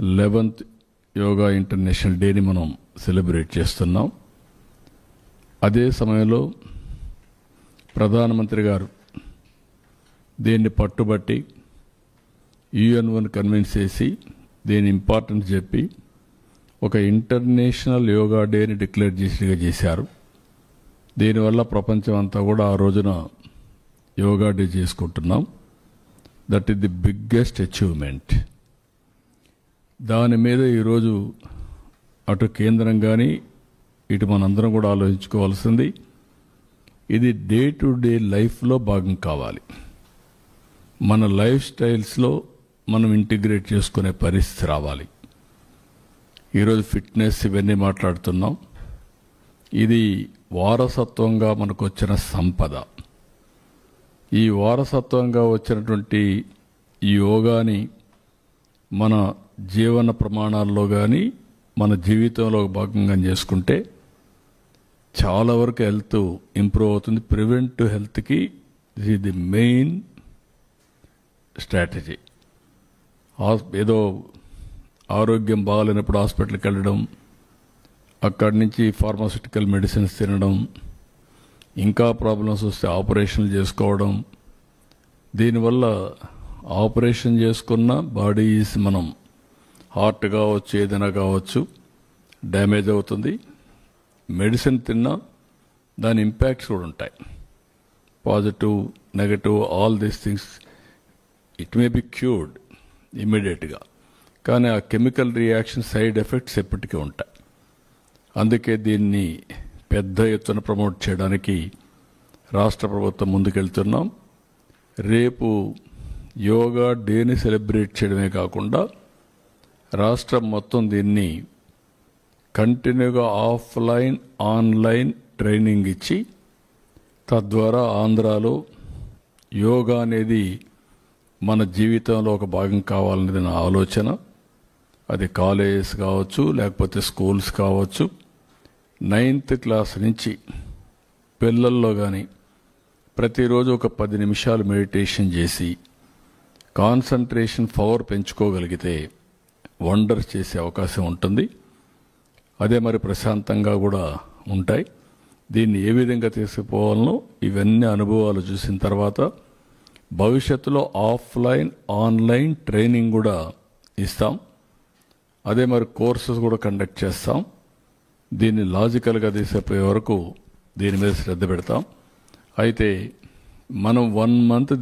11th yoga international డేని మనం celebrate చేస్తున్నాం. అదే సమయంలో ప్రధానమంత్రి గారు దీన్ని పట్టుబట్టి UN కన్విన్స్ చేసి దీని ఇంపార్టెన్స్ చెప్పి ఒక ఇంటర్నేషనల్ యోగా డేని డిక్లేర్ చేశారు. దీనివల్ల ప్రపంచం అంతా కూడా ఆ రోజున యోగా డే చేసుకుంటున్నాం. That is the biggest achievement. దాని మీద ఈరోజు అటు కేంద్రం కానీ ఇటు మనందరం కూడా ఆలోచించుకోవాల్సింది, ఇది డే టు డే లైఫ్లో భాగం కావాలి. మన లైఫ్ స్టైల్స్లో మనం ఇంటిగ్రేట్ చేసుకునే పరిస్థితి రావాలి. ఈరోజు ఫిట్నెస్ ఇవన్నీ మాట్లాడుతున్నాం. ఇది వారసత్వంగా మనకు వచ్చిన సంపద. ఈ వారసత్వంగా వచ్చినటువంటి ఈ యోగాని మన జీవన ప్రమాణాల్లో కానీ మన జీవితంలో భాగంగా చేసుకుంటే చాలా వరకు హెల్త్ ఇంప్రూవ్ అవుతుంది. ప్రివెంటివ్ హెల్త్కి this is the main strategy. ఏదో ఆరోగ్యం బాగాలేనప్పుడు హాస్పిటల్కి వెళ్ళడం, అక్కడి నుంచి ఫార్మాస్యూటికల్ మెడిసిన్స్ తినడం, ఇంకా ప్రాబ్లమ్స్ వస్తే ఆపరేషన్లు చేసుకోవడం. దీనివల్ల ఆపరేషన్ చేసుకున్న బాడీస్ మనం హార్ట్ కావచ్చు ఏదైనా కావచ్చు డ్యామేజ్ అవుతుంది. మెడిసిన్ తిన్నా దాని ఇంపాక్ట్స్ కూడా ఉంటాయి. Positive negative all these things it may be cured ఇమ్మీడియట్గా, కానీ ఆ కెమికల్ రియాక్షన్ సైడ్ ఎఫెక్ట్స్ ఎప్పటికీ ఉంటాయి. అందుకే దీన్ని పెద్ద ఎత్తున ప్రమోట్ చేయడానికి రాష్ట్ర ప్రభుత్వం ముందుకెళ్తున్నాం. రేపు యోగా డేని సెలబ్రేట్ చేయడమే కాకుండా రాష్ట్రం మొత్తం దీన్ని కంటిన్యూగా ఆఫ్లైన్ ఆన్లైన్ ట్రైనింగ్ ఇచ్చి తద్వారా ఆంధ్రాలో యోగా అనేది మన జీవితంలో ఒక భాగం కావాలనేది నా ఆలోచన. అది కాలేజెస్ కావచ్చు, లేకపోతే స్కూల్స్ కావచ్చు. 9th క్లాస్ నుంచి పిల్లల్లో కానీ ప్రతిరోజు ఒక 10 నిమిషాలు మెడిటేషన్ చేసి కాన్సంట్రేషన్ పవర్ పెంచుకోగలిగితే వండర్స్ చేసే అవకాశం ఉంటుంది. అదే మరి ప్రశాంతంగా కూడా ఉంటాయి. దీన్ని ఏ విధంగా తీసుకుపోవాలనో ఇవన్నీ అనుభవాలు చూసిన తర్వాత భవిష్యత్తులో ఆఫ్లైన్ ఆన్లైన్ ట్రైనింగ్ కూడా ఇస్తాం. అదే మరి కోర్సెస్ కూడా కండక్ట్ చేస్తాం. దీన్ని లాజికల్గా తీసుకుపోయే వరకు దీని మీద శ్రద్ధ పెడతాం. అయితే మనం 1 month